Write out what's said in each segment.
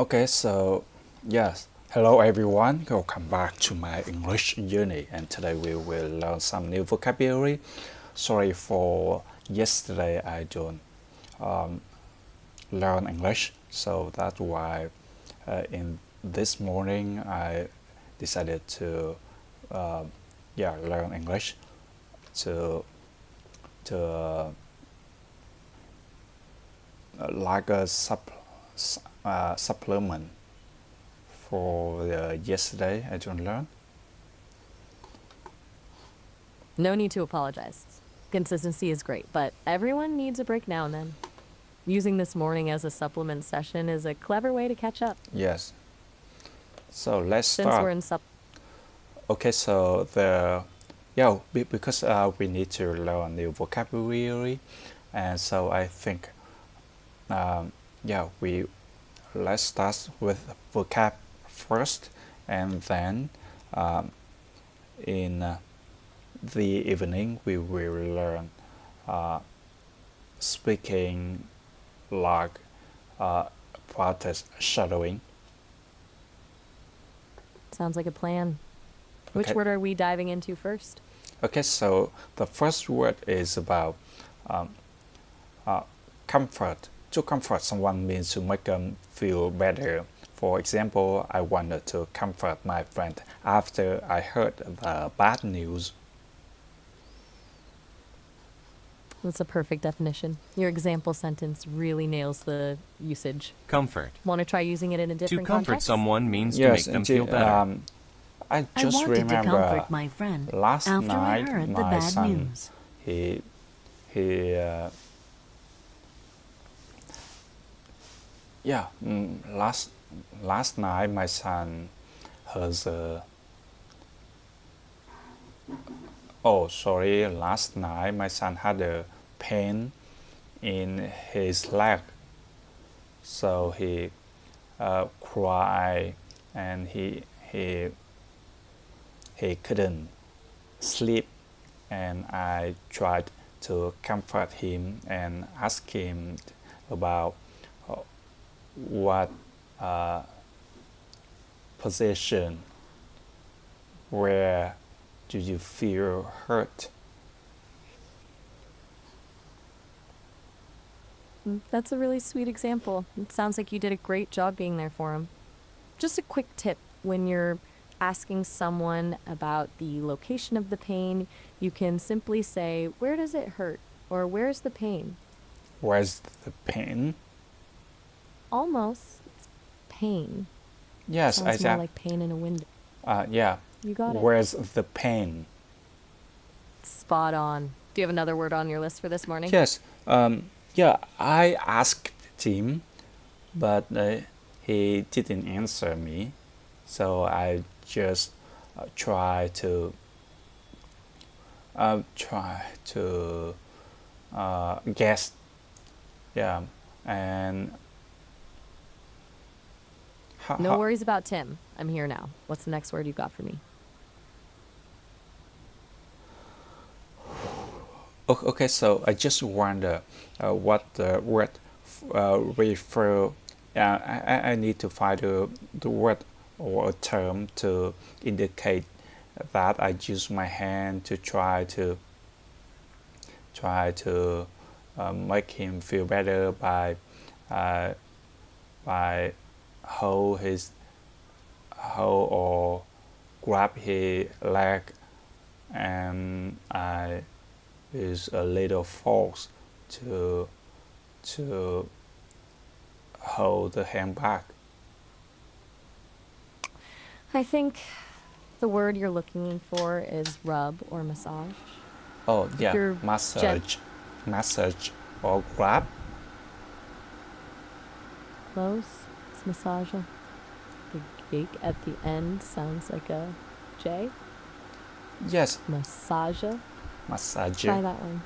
Okay, so yes, hello everyone. Welcome back to my English journey, and today we will learn some new vocabulary. Sorry for yesterday I don't learn English, so that's why in this morning I decided to learn English to to like a supplement for yesterday I don't learn. No need to apologize. Consistency is great, but everyone needs a break now and then. Using this morning as a supplement session is a clever way to catch up. Yes. So let's Since we're start. in sup Okay, so because we need to learn new vocabulary, and so I think we let's start with vocab first, and then in the evening we will learn speaking like practice shadowing. sounds like a plan. Which Okay. word are we diving into first? Okay, so the first word is about comfort. To comfort someone means to make them feel better. For example, I wanted to comfort my friend after I heard the bad news. That's a perfect definition. Your example sentence really nails the usage. Comfort. Want to try using it in a To different comfort context? someone means to Yes, make them feel better. I I just wanted to remember comfort my friend last after I night heard the my bad son news. he he yeah last night my son has last night my son had a pain in his leg, so he cried, and he couldn't sleep, and I tried to comfort him and ask him about uh, what position, where do you feel hurt. That's a really sweet example. It sounds like you did a great job being there for him. Just a quick tip when you're asking someone about the location of the pain, you can simply say, "Where does it hurt?" or "Where's the pain?" Where's the pain? Almost. It's pain. Yes, I Sounds more said. like pain in a window. Yeah. You got it. Where's the pain? Spot on. Do you have another word on your list for this morning? Yes. I asked him, but he didn't answer me. So I just try to guess. Yeah, and No worries about Tim. I'm here now. What's the next word you got for me? Okay, so I just wonder what the word refer. I need to find the word or a term to indicate that I use my hand to try to make him feel better uh, by hold or grab his leg, and I use a little force to hold the hand back. I think the word you're looking for is rub or massage. Oh yeah, Your massage or grab. Close. It's massage. The gig at the end sounds like a J. Yes, Massage. massage. Try that one.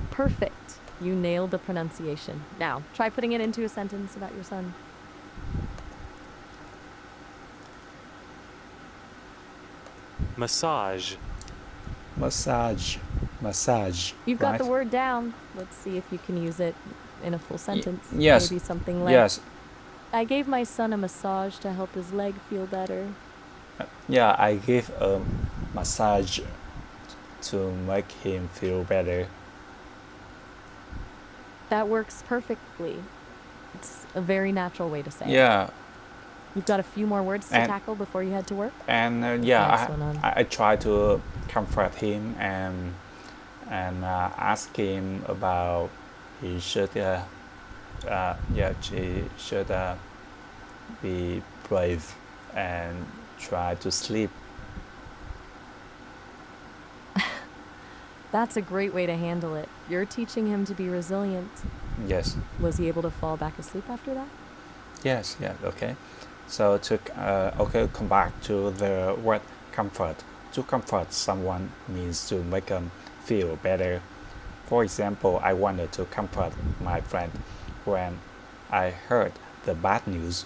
Perfect. You nailed the pronunciation. Now, try putting it into a sentence about your son. Massage. Massage. You've got the Right? word down. Let's see if you can use it in a full sentence. Yes. Maybe something like Yes. I gave my son a massage to help his leg feel better. Yeah, I give a massage to make him feel better. That works perfectly. It's a very natural way to say it. Yeah, You've got a few more words to and tackle before you head to work? This yeah, next one on. I try to comfort him and ask him about he should yeah he should be brave and try to sleep. That's a great way to handle it. You're teaching him to be resilient. Yes, Was he able to fall back asleep after that? yes, yeah, okay. So to okay, come back to the word comfort. To comfort someone means to make them feel better. For example, I wanted to comfort my friend when I heard the bad news.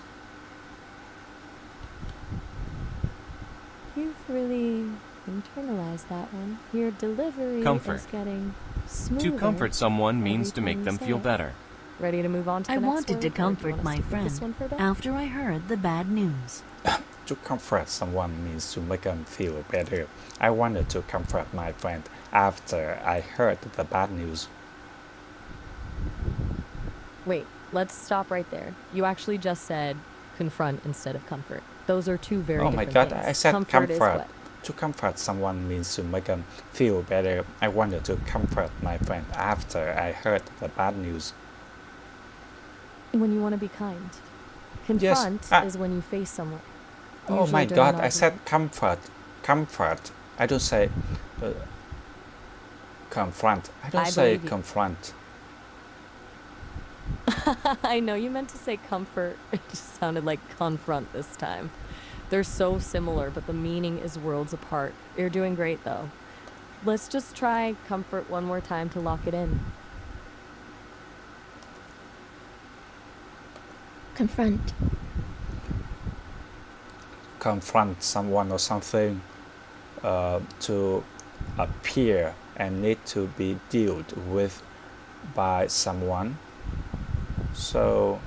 You've really internalized that one. Your delivery Comfort. is getting To smoother comfort someone means to every make time them you say feel it. better. Ready to move on to I the next wanted word, to or do you want comfort us my to keep this friend one for a bit? after I heard the bad news. To comfort someone means to make them feel better. I wanted to comfort my friend after I heard the bad news. Wait, let's stop right there. You actually just said confront instead of comfort. Those are two very Oh my different god, things. I said Comfort is comfort. what? To comfort someone means to make them feel better. I wanted to comfort my friend after I heard the bad news. When you want to be kind. Yes, Confront is when you face someone. oh Usually my during an god, I said argument. comfort. Comfort. I don't say uh, confront. I don't I say believe you. confront. I know you meant to say comfort. It just sounded like confront this time. They're so similar, but the meaning is worlds apart. You're doing great, though. Let's just try comfort one more time to lock it in. Confront. Confront someone or something to appear and need to be dealt with by someone. So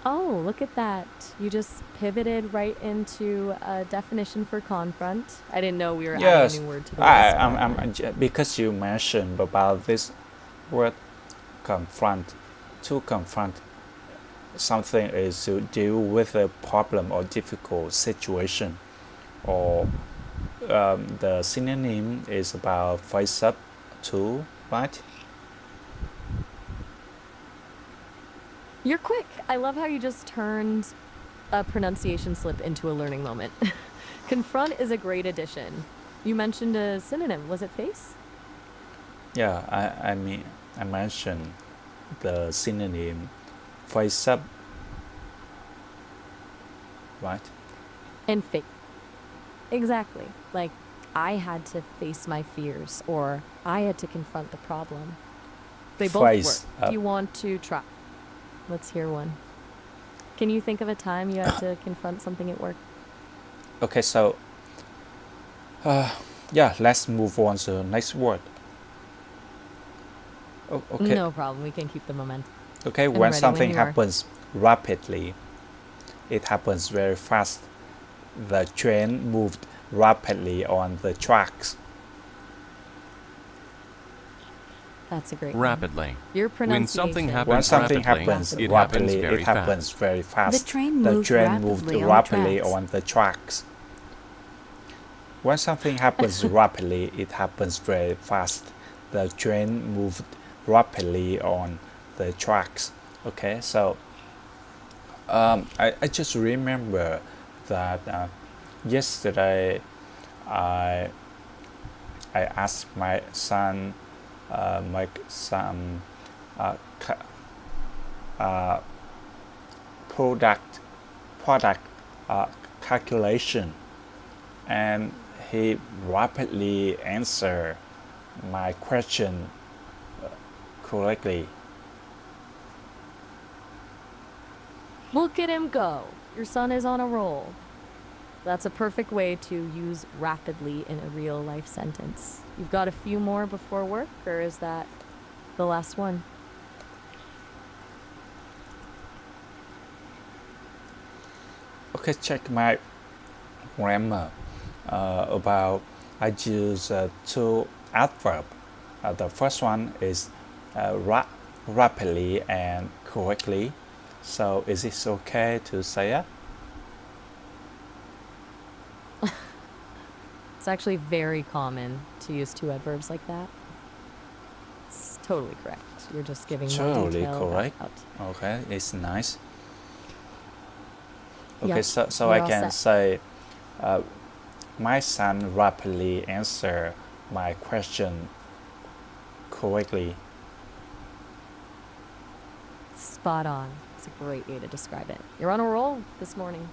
Oh, look at that. You just pivoted right into a definition for confront. I didn't know we were yes, adding a new word to the list. because you mentioned about this word confront. To confront something is to deal with a problem or difficult situation, or the synonym is about face up to, right? You're quick. I love how you just turned a pronunciation slip into a learning moment. Confront is a great addition. You mentioned a synonym. Was it face? Yeah, I mean, I mentioned the synonym face up, right? And face. Exactly. Like, I had to face my fears, or I had to confront the problem. They both Face work. up. Do you want to try? Let's hear one. Can you think of a time you had to confront something at work? Okay, so yeah, let's move on to the next word. Okay, No problem. We can keep the momentum. okay. I'm When ready when something you are. happens rapidly, it happens very fast. The train moved rapidly on the tracks. That's a great one. Rapidly. Your When pronunciation. something When happens something rapidly, happens it rapidly, happens very it happens fast. very fast. train The moved train moved rapidly on the rapidly tracks. on the tracks. When something happens rapidly, it happens very fast. The train moved rapidly on the tracks. Okay, so I just remember that yesterday I I asked my son make some uh, ca- uh, product product calculation, and he rapidly answered my question correctly. Look at him go. Your son is on a roll. That's a perfect way to use rapidly in a real life sentence. You've got a few more before work, or is that the last one? Okay, check my grammar. About I use two adverb. The first one is rapidly and correctly. So is it okay to say it? It's actually very common to use two adverbs like that. It's totally correct. You're just giving more Totally detail correct. about. Okay, it's nice. Okay, Yep, so I you're all can set. say my son rapidly answered my question correctly. Spot on. It's a great way to describe it. You're on a roll this morning.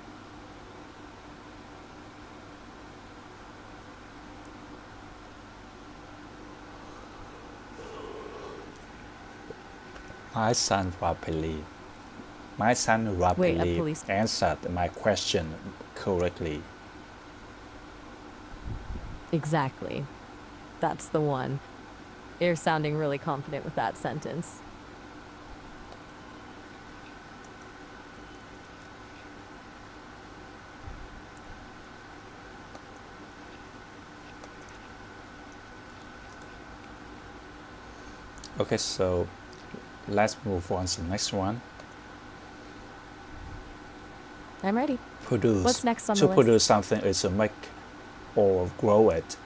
My son rapidly. My son Wait, a rapidly police. answered my question correctly. Exactly. That's the one. You're sounding really confident with that sentence. Okay, so let's move on to the next one. I'm ready. Produce. What's next on To the list? produce something is to make or grow it.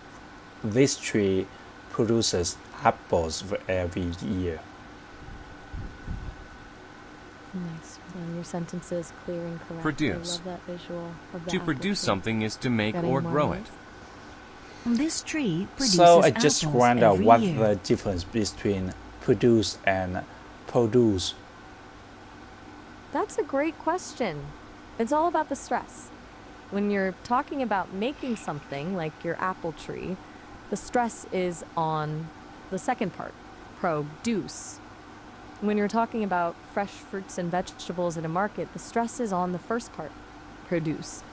This tree produces apples every year. Nice. Well, your sentence is clear and correct. Produce. I love that visual of the To apple produce tree. something is to make Got any or more grow names? it. This tree produces So I just apples wonder every what year. the difference between produce and produce. That's a great question. It's all about the stress. When you're talking about making something like your apple tree, the stress is on the second part, produce. When you're talking about fresh fruits and vegetables at a market, the stress is on the first part, produce.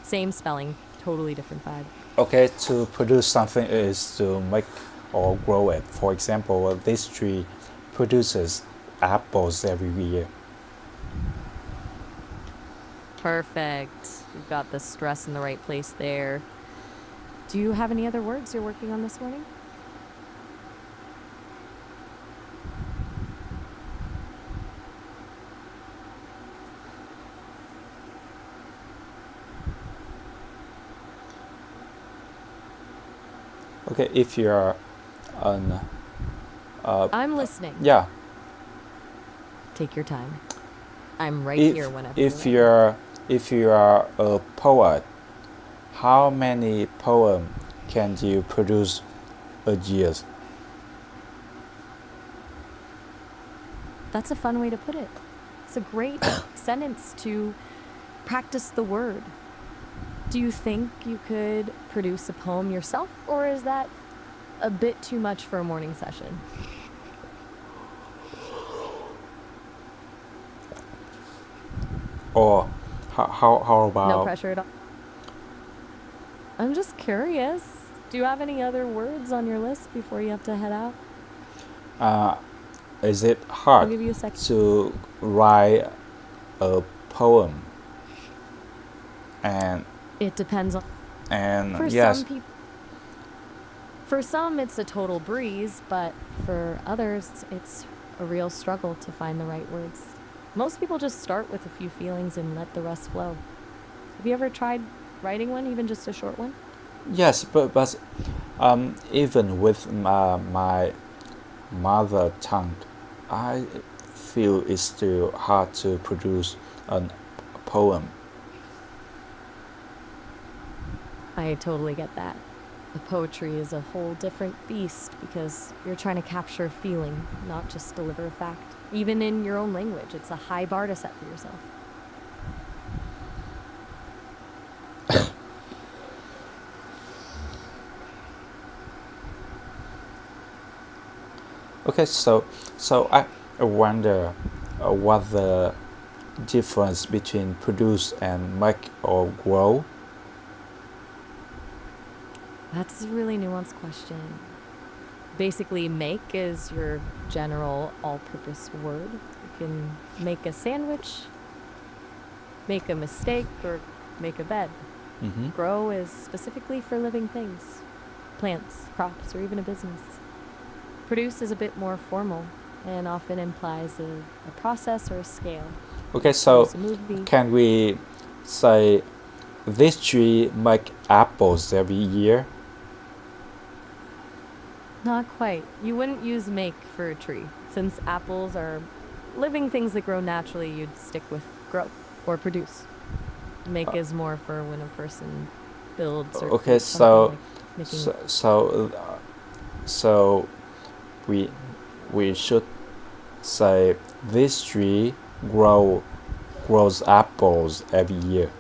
Same spelling, totally different vibe. Okay, to produce something is to make or grow it. For example, this tree produces apples every year. Perfect. You've got the stress in the right place there. Do you have any other words you're working on this morning? Okay, if you're an I'm listening. yeah, Take your time. I'm right if here whenever if you're ready. if you are a poet, how many poem can you produce a year? That's a fun way to put it. It's a great sentence to practice the word. Do you think you could produce a poem yourself, or is that a bit too much for a morning session? Or how No about pressure at all. I'm just curious. Do you have any other words on your list before you have to head out? is it I'll hard give you a second. to write a poem? And It depends on. For yes, some people. For some, it's a total breeze, but for others, it's a real struggle to find the right words. Most people just start with a few feelings and let the rest flow. Have you ever tried writing one, even just a short one? yes, but even with my mother tongue, I feel it's still hard to produce a poem. I totally get that. The poetry is a whole different beast because you're trying to capture a feeling, not just deliver a fact. Even in your own language, it's a high bar to set for yourself. Okay, so I wonder what the difference between produce and make or grow. That's a really nuanced question. Basically, make is your general all purpose word. You can make a sandwich, make a mistake, or make a bed. Mm-hmm. Grow is specifically for living things, plants, crops, or even a business. Produce is a bit more formal and often implies a process or a scale. Okay, so Produce a movie. can we say this tree make apples every year? Not quite. You wouldn't use make for a tree. Since apples are living things that grow naturally, you'd stick with grow or produce. Make is more for when a person builds or Okay, creates so something like making. so we should say this tree grows apples every year.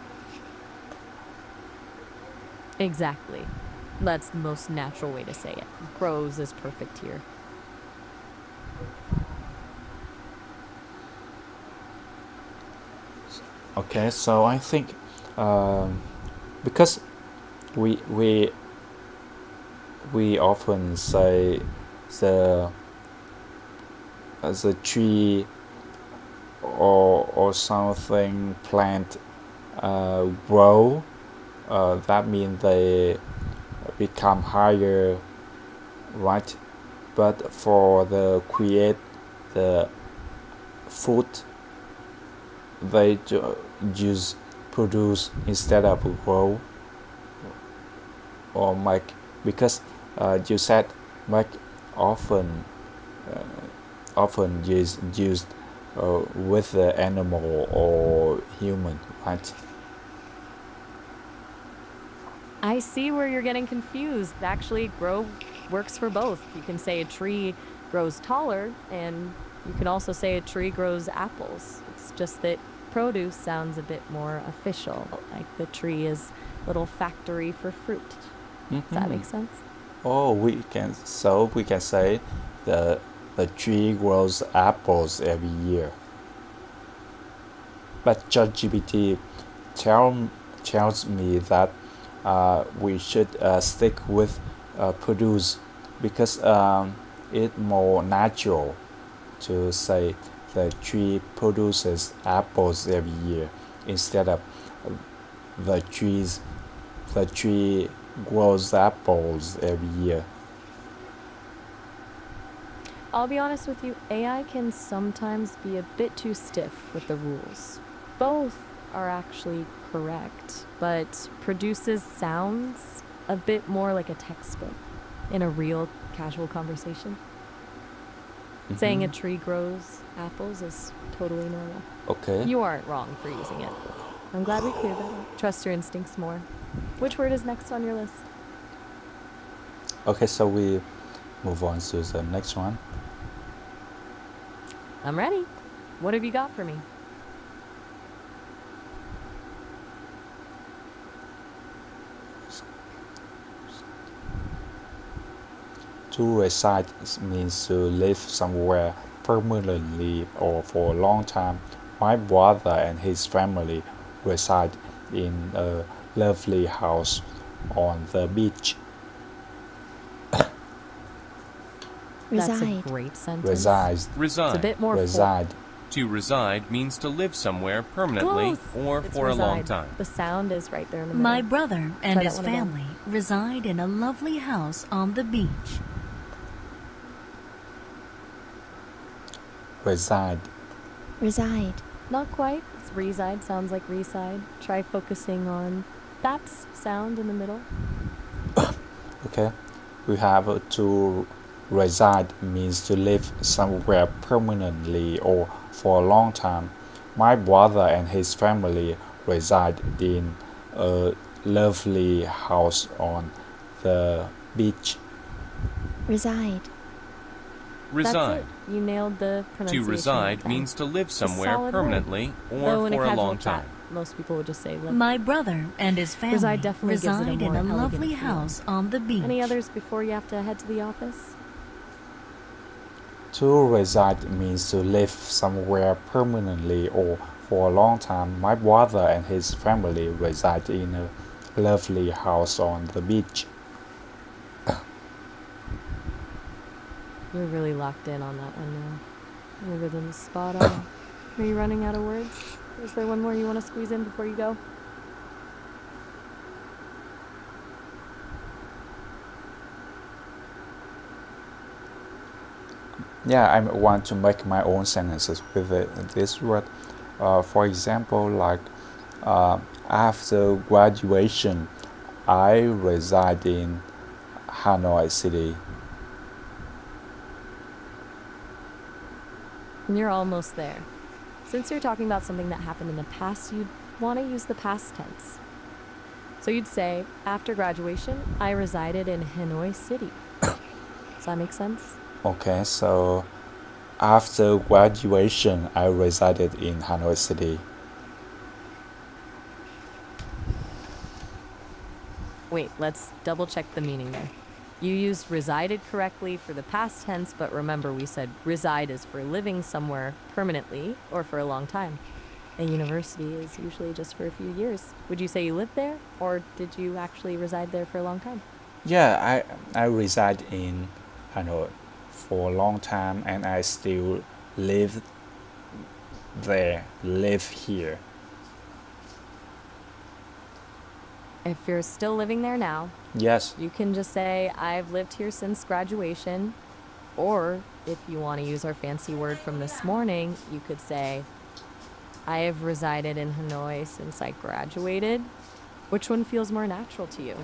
Exactly. That's the most natural way to say it. Grows is perfect here. Okay, so I think um, because we we we often say the the tree or something plant grow, that means they become higher, right? But for the create the fruit, they just produce instead of grow or make, because you said make often uh, often used with the animal or human, right? I see where you're getting confused. Actually, grow works for both. You can say a tree grows taller, and you can also say a tree grows apples. It's just that produce sounds a bit more official, like the tree is a little factory for fruit. Does that make sense? Oh, we can say the the tree grows apples every year. But ChatGPT tells me that we should stick with produce because it's more natural to say the tree produces apples every year instead of the trees the tree grows apples every year. I'll be honest with you, AI can sometimes be a bit too stiff with the rules. Both are actually correct, but produces sounds a bit more like a textbook in a real casual conversation. Saying a tree grows apples is totally normal. Okay. You aren't wrong for using it. I'm glad we cleared that up. Trust your instincts more. Which word is next on your list? Okay, so we move on to the next one. I'm ready. What have you got for me? To reside means to live somewhere permanently or for a long time. My brother and his family reside in a lovely house on the beach. That's a Reside. great sentence. Reside, It's a Reside. bit more reside. To reside means to live somewhere permanently Close. or It's for a long reside. time. The sound is right there in the middle. My brother and Try that his one again. family reside in a lovely house on the beach. Reside. Reside. Not quite. It's reside. Sounds like reside. Try focusing on that sound in the middle. Okay. We have to reside means to live somewhere permanently or for a long time. My brother and his family reside in a lovely house on the beach. Reside. Reside. That's it. You nailed the To pronunciation. reside that time. means to live It's a somewhere solid word. permanently Though or in for a a casual long chat, time. most people would just say live. My brother and his family Reside definitely gives it a reside in more a elegant lovely feel. house on the beach. Any others before you have to head to the office? To reside means to live somewhere permanently or for a long time. My brother and his family reside in a lovely house on the beach. You're really locked in on that one now. Your rhythm is spot on. Are you running out of words? Is there one more you want to squeeze in before you go? Yeah, I want to make my own sentences with this word. For example, like uh, after graduation, I reside in Hanoi City. You're almost there. Since you're talking about something that happened in the past, you'd want to use the past tense. So you'd say, after graduation, I resided in Hanoi City. Does that make sense? Okay, so after graduation, I resided in Hanoi City. Wait, let's double check the meaning there. You used resided correctly for the past tense, but remember we said reside is for living somewhere permanently or for a long time. A university is usually just for a few years. Would you say you lived there, or did you actually reside there for a long time? Yeah, I reside in Hanoi for a long time and I still live there, live here. If you're still living there now, Yes, you can just say, I've lived here since graduation. Or if you want to use our fancy word from this morning, you could say, I have resided in Hanoi since I graduated. Which one feels more natural to you?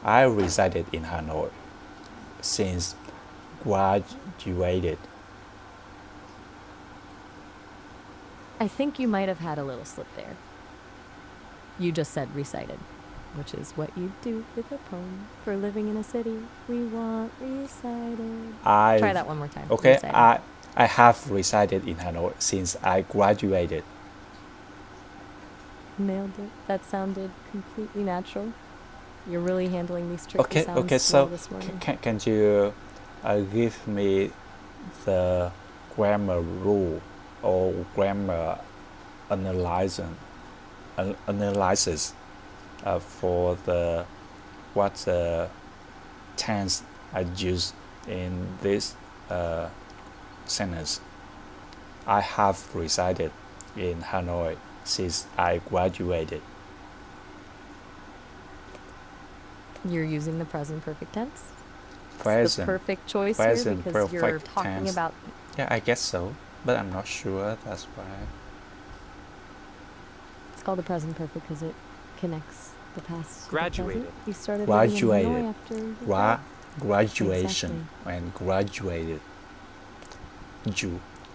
I resided in Hanoi since graduated. I think you might have had a little slip there. You just said recited, which is what you do with a poem. For living in a city, we want recited. I Try that one more time. Okay, Recited. I have resided in Hanoi since I graduated. Nailed it. That sounded completely natural. You're really handling these tricky Okay, sounds okay. well So this morning. can you give me the grammar rule or grammar analysis analysis for the what tense I use in this sentence? I have resided in Hanoi since I graduated. You're using the present perfect tense. It's the Present. perfect choice here Present because you're perfect talking tense. about. Yeah, I guess so, but I'm not sure. That's why. It's called the present perfect because it connects the past to Graduated. the present. You started living in Graduated. Hanoi after you Gra- grad- graduation and graduated.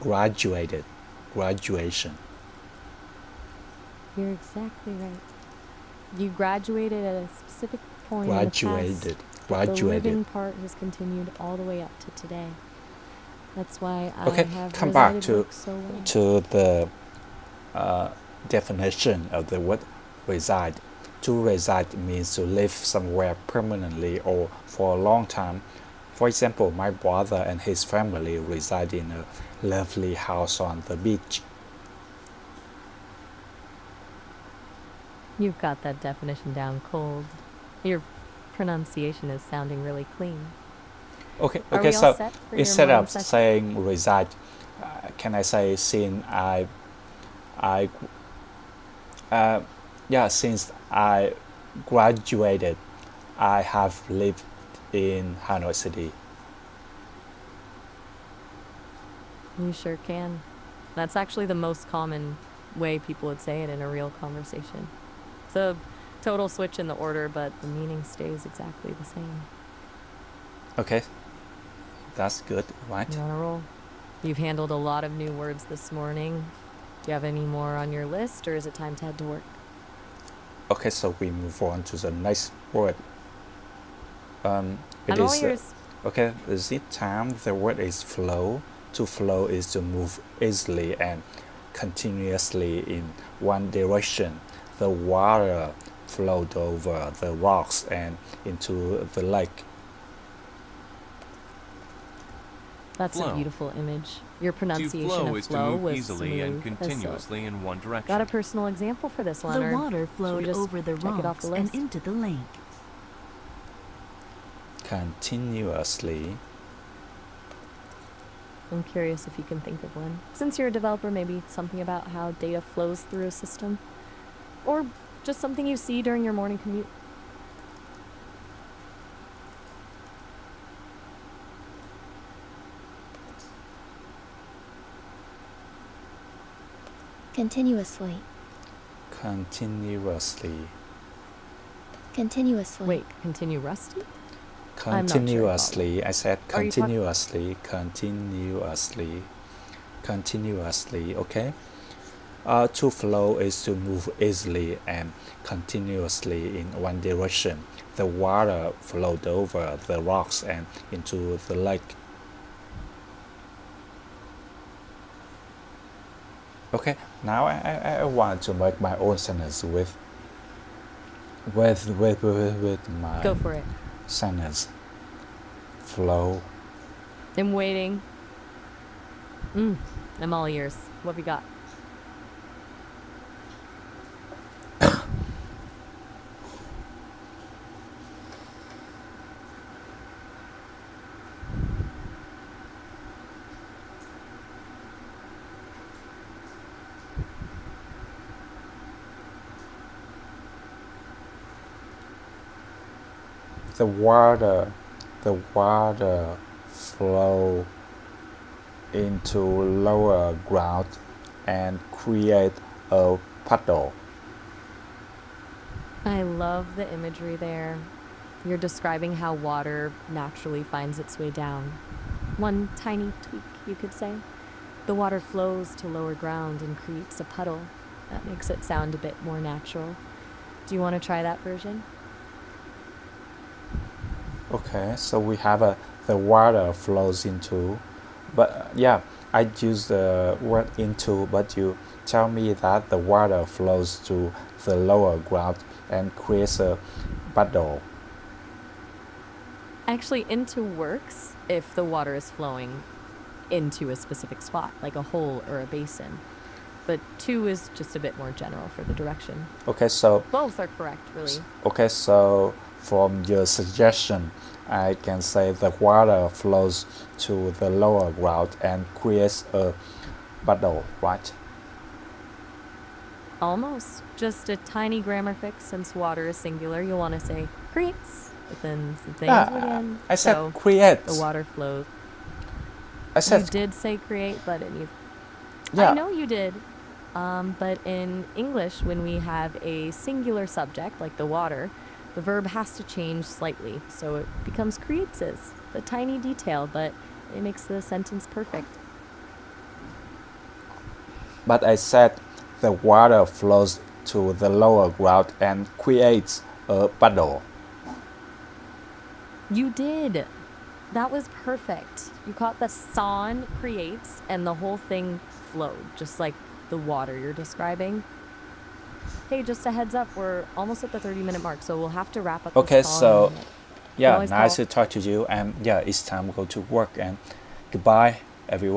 Graduated. Graduation. You're exactly right. You graduated at a specific point in the Graduated. past. But the living Graduated. part has continued all the way up to today. That's why Okay, I have come back resided to work so well. the definition of the word reside. To reside means to live somewhere permanently or for a long time. For example, my brother and his family reside in a lovely house on the beach. You've got that definition down cold. Your pronunciation is sounding really clean. Okay, Are okay. we all So set for your instead morning of session? saying reside, can I say I, yeah, since I graduated, I have lived in Hanoi City. You sure can. That's actually the most common way people would say it in a real conversation. It's a total switch in the order, but the meaning stays exactly the same. Okay, that's good, right? You're on a roll. You've handled a lot of new words this morning. Do you have any more on your list, or is it time to head to work? Okay, so we move on to the next word. I'm It all is ears. okay. This time the word is flow. To flow is to move easily and continuously in one direction. The water flowed over the rocks and into the lake. That's a Flow. beautiful image. Your To pronunciation flow of is to flow move was easily and smooth as silk. continuously in one direction. Got a personal example for this, The Leonard? water Should we flowed just over the check it off rocks the and list? into the lake. Continuously. I'm curious if you can think of one. Since you're a developer, maybe something about how data flows through a system. Or just something you see during your morning commute. Continuously. Continuously. Continuously. Wait, continue rusty? I'm not sure I Continuously. I said Are you talk- continuously. Continuously. Continuously. Okay. To flow is to move easily and continuously in one direction. The water flowed over the rocks and into the lake. Okay, now I want to make my own sentence with my Go for it. sentence. Flow. I'm waiting. I'm all ears. What we got? The water flow into lower ground and create a puddle. I love the imagery there. You're describing how water naturally finds its way down. One tiny tweak, you could say. The water flows to lower ground and creates a puddle. That makes it sound a bit more natural. Do you want to try that version? Okay, so we have the water flows into, but yeah, I use the word into, but you tell me that the water flows to the lower ground and creates a puddle. Actually, into works if the water is flowing into a specific spot, like a hole or a basin. But to is just a bit more general for the direction. Okay, so Both are correct, really. okay, so from your suggestion, I can say the water flows to the lower ground and creates a puddle, right? Almost. Just a tiny grammar fix. Since water is singular, you'll want to say creates, but then some things again. I said So creates. the water flows. I You said did say create, but it needs. yeah. I know you did. But in English, when we have a singular subject, like the water, the verb has to change slightly. So it becomes creates. A tiny detail, but it makes the sentence perfect. But I said the water flows to the lower ground and creates a puddle. You did. That was perfect. You caught the son creates and the whole thing flowed, just like the water you're describing. Hey, just a heads up, we're almost at the 30-minute mark, so we'll have to wrap up Okay, this call so in a minute. yeah, always nice call. to talk to you, and yeah, it's time to go to work, and goodbye, everyone.